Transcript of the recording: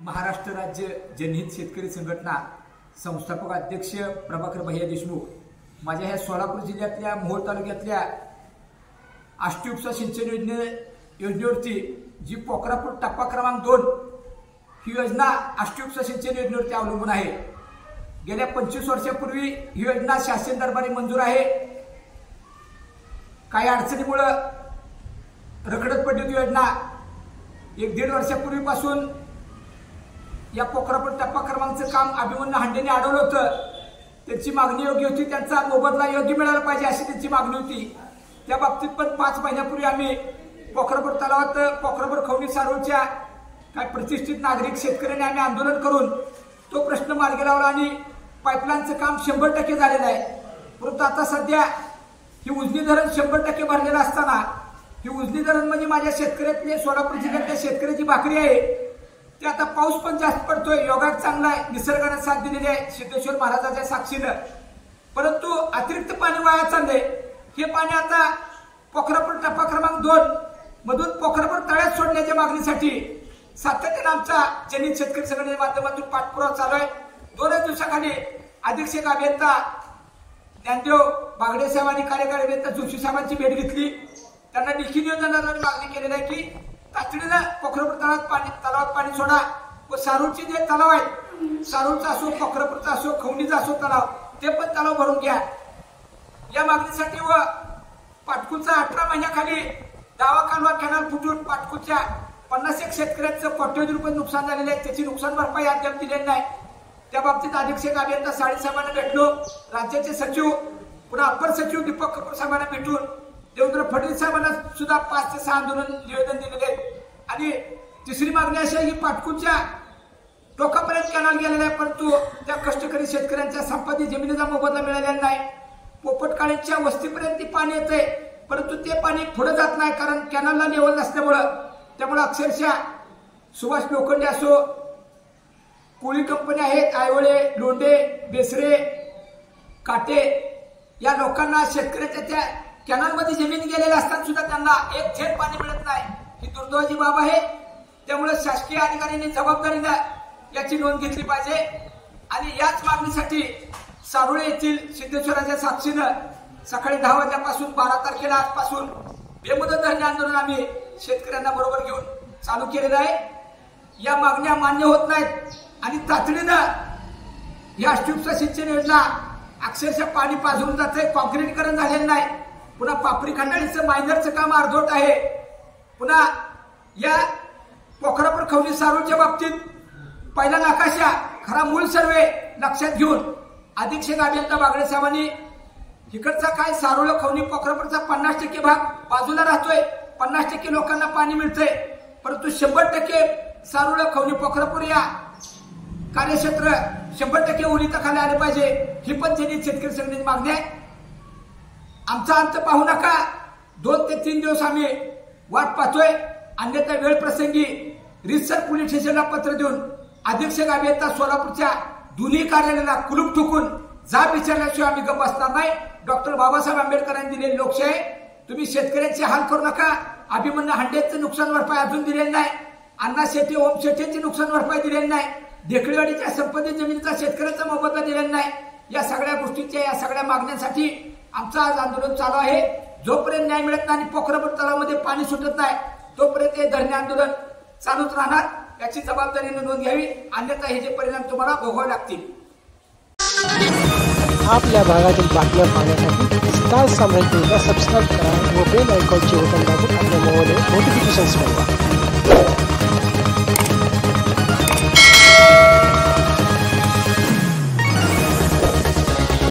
महाराष्ट्र राज्य जनहित शेतकरी संघटना संस्थापक अध्यक्ष प्रभाकर भैया देशमुख, माझ्या ह्या सोलापूर जिल्ह्यातल्या मोहोळ तालुक्यातल्या आष्टी उपसा सिंचन योजनेवरती जी पोखरापूर टप्पा क्रमांक 2 ही योजना आष्टी उपसा सिंचन योजनेवरती अवलंबून आहे। गेल्या 25 वर्षापूर्वी ही योजना शासन दरबारी मंजूर आहे। काही अडचणीमुळे रखडत पडली होती योजना। 1-1.5 वर्षापूर्वीपासून या पोखरापूर टप्पा क्रमांकचं काम अभिमन्यू हांडेने अडवलं होतं। त्यांची मागणी योग्य होती, त्यांचा मोबदला योग्य मिळाला पाहिजे अशी त्यांची मागणी होती। त्या बाबतीत पण 5 महिन्यापूर्वी आम्ही पोखरापूर तलावात पोखरापूर खवणी सारोळच्या काही प्रतिष्ठित नागरिक शेतकऱ्यांनी आम्ही आंदोलन करून तो प्रश्न मार्गी लावला आणि पाईपलाईनचं काम 100% झालेलं आहे। परंतु आता सध्या ही उजनी धरण 100% भरलेलं असताना ही उजनी धरण म्हणजे माझ्या शेतकऱ्यातले सोलापूर जिल्ह्यातल्या शेतकऱ्याची भाकरी आहे। ते आता पाऊस पण जास्त पडतोय, योगात चांगला आहे, निसर्गाने साथ दिलेली आहे सिद्धेश्वर महाराजाच्या साक्षीनं। परंतु अतिरिक्त पाणी वाया चाललंय। हे पाणी आता पोखरापूर टप्पा क्रमांक 2 मधून पोखरापूर तळ्यात सोडण्याच्या मागणीसाठी सातत्याने आमचा जनहित शेतकरी संघटनेच्या माध्यमातून पाठपुरावा चालू आहे। 2 दिवसाखाली अधीक्षक अभियंता ज्ञानदेव बागडे साहेब आणि कार्यकारी अभियंता जोशी साहेबांची भेट घेतली। त्यांना लेखी निवेदनाद्वारे मागणी केलेली आहे की तातडीनं पोखरापूर तलावात पाणी सोडा व सारूरचे जे तलाव आहेत, सारूरचा असो, पोखरापूरचा असो, खवणीचा असो तलाव, ते पण तलाव भरून घ्या। या मागणीसाठी व पाटकुलचा 18 महिन्याखाली दावा कालवा कॅनल फुटून पाटकुलच्या 50 शेतकऱ्यांचं कोट्यवधी रुपये नुकसान झालेलं आहे। त्याची नुकसान भरपाई अद्याप दिलेली नाही। त्या बाबतीत अधीक्षक अभियंता साहेबांना भेटलो, राज्याचे सचिव पुन्हा अप्पर सचिव दीपक कपूर साहेबांना भेटून देवेंद्र फडणवीस साहेबांना सुद्धा 5 ते 6 आंदोलन निवेदन दिलेले आहे। आणि तिसरी मागणी अशी आहे की पाटकुलच्या टोकापर्यंत कॅनल गेलेला आहे, परंतु त्या कष्टकरी शेतकऱ्यांच्या संपादित जमिनीचा मोबदला मिळालेला नाही। पोपटकाळीच्या वस्तीपर्यंत ते पाणी येते, परंतु ते पाणी पुढे जात नाही, कारण कॅनलला लेवल नसल्यामुळं। त्यामुळे अक्षरशः सुभाष लोखंडे असो, कोळी कंपनी आहेत, आयवळे, लोंढे, बेसरे, काटे, या लोकांना शेतकऱ्याच्या त्या कॅनलमध्ये जमीन गेलेल्या असताना सुद्धा त्यांना एक थेंब पाणी मिळत नाही। ही दुर्दैवाची बाब आहे। त्यामुळे शासकीय अधिकाऱ्यांनी जबाबदारीने याची नोंद घेतली पाहिजे। आणि याच मागणीसाठी सारोळे येथील सिद्धेश्वराच्या साक्षीनं सकाळी 10 वाजल्यापासून 12 तारखेला आजपासून बेमुदत धरणे आंदोलन आम्ही शेतकऱ्यांना बरोबर घेऊन चालू केलेलं आहे। या मागण्या मान्य होत नाहीत आणि तातडीनं या आष्टी उपसा सिंचन योजना अक्षरशः पाणी पाझरून जाते, कॉन्क्रीटीकरण झालेलं नाही। पुन्हा पापरी खंडाळीचं मायनरचं काम अर्धवट आहे। पुन्हा या पोखरापूर खवणी सारोळच्या बाबतीत पहिला नकाशा खरा मूळ सर्वे लक्षात घेऊन अधीक्षक अभियंता बागडे साहेबांनी इकडचा काय सारोळ खवणी पोखरापूरचा 50% भाग बाजूला राहतोय, 50% लोकांना पाणी मिळतंय, परंतु 100% सारोळ खवणी पोखरापूर या कार्यक्षेत्र 100% ओलिताखाली आले पाहिजे। ही पण जनहित शेतकरी संघटनेची मागणी आहे। आमचा अंत पाहू नका, 2 ते 3 दिवस आम्ही वाट पाहतोय, अन्यथा वेळ प्रसंगी रितसर पोलीस स्टेशनला पत्र देऊन अधीक्षक अभियंता सोलापूरच्या दोन्ही कार्यालयाला कुलूप ठोकून जाब विचारल्याशिवाय आम्ही गप्प बसणार नाही। डॉक्टर बाबासाहेब आंबेडकरांनी दिलेली लोकशाही तुम्ही शेतकऱ्यांचे हाल करू नका। अभिमन्यू हांडेचं नुकसान भरपाई अजून दिलेली नाही। अण्णा शेट्टी ओम शेट्टींची नुकसान भरपाई दिलेली नाही। ढेकळेवाडीच्या संबंधित जमिनीचा शेतकऱ्याचा मोबदला दिलेला नाही। या सगळ्या गोष्टींच्या या सगळ्या मागण्यांसाठी आमचं आज आंदोलन चालू आहे। जोपर्यंत न्याय मिळत नाही आणि पोखरापूर तलावामध्ये पाणी सुटत नाही तोपर्यंत हे धरणे आंदोलन चालूच राहणार। याची जबाबदारीने नोंद घ्यावी, अन्यथा हे जे परिणाम तुम्हाला भोगावे लागतील। आपल्या भागातील बातम्या पाहण्यासाठी स्टार साम्राज्यला सबस्क्राईब करा व बेल आयकॉनचे बटन दाबून आपल्या मोबाईलवर नोटिफिकेशन्स मिळवा।